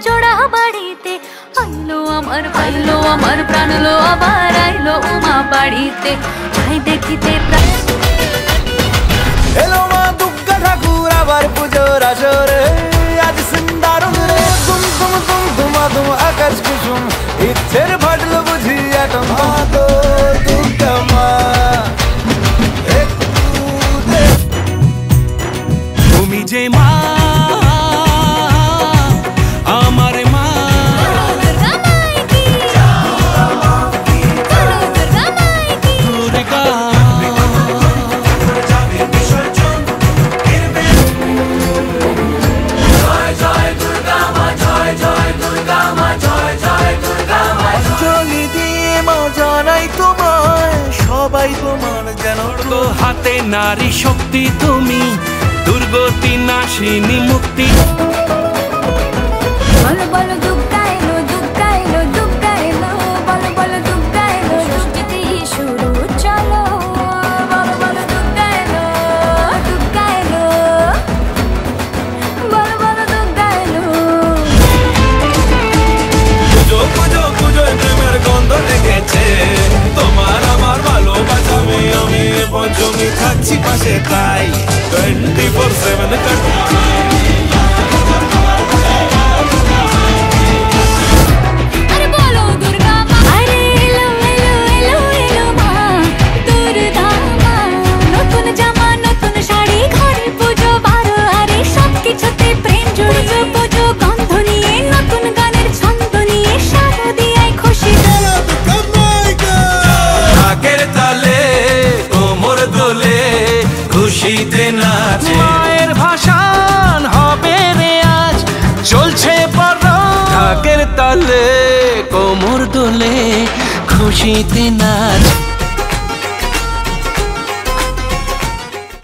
জোড়া বাড়িতে আইলো আমার প্রাণ লো আবার আইলো উমা বাড়িতে যাই দেখিতে এলো মা দুর্গা ঠাকুর আবার পুজোর আসরে আজ সুন্দরম রে তুম তুম তুম ধুমা ধুম আকাশ কুসুম ইচ্ছের ফাটলো বুঝি আটম মা তো দুর্গা মা তুমি যে মা আমার মা দুর্গা অঞ্জলি দিয়ে মা জানাই তোমায় সবাই তোমার যেন তো হাতে নারী শক্তি তুমি দুর্গতি নাশিনী মুক্তি বলো বলো দুর্গা এলো দুর্গা এলো দুর্গা এলো বলো বলো দুর্গা এলো সৃষ্টিতে শুরু চলো বলো বলো দুর্গা এলো দুর্গা এলো বলো বলো দুর্গা এলো পুজো পুজো পুজোয় প্রেমের গন্ধ লেগেছে তোমার আমার ভালোবাসা আমি পঞ্চমী থাকছি পাশে তাই 24/7 কাটুছি আরে বলো দুর্গা মা আরে এলো এলো এলো এলো মা দুর্গা মা নতুন জামা নতুন শাড়ি ঘরে পুজো বারো আরে সব কিছুতে প্রেম জড়িয়ে পুজো গন্ধ নিয়ে নতুন গানের ছন্দ নিয়ে সারা দিয়ে খুশি ঢাকের তালে কোমর দোলে খুশিতে নাচে মায়ের ভাষণ হবে রে আজ চলছে পরব ঢাকের তালে কোমর দোলে খুশিতে নাচ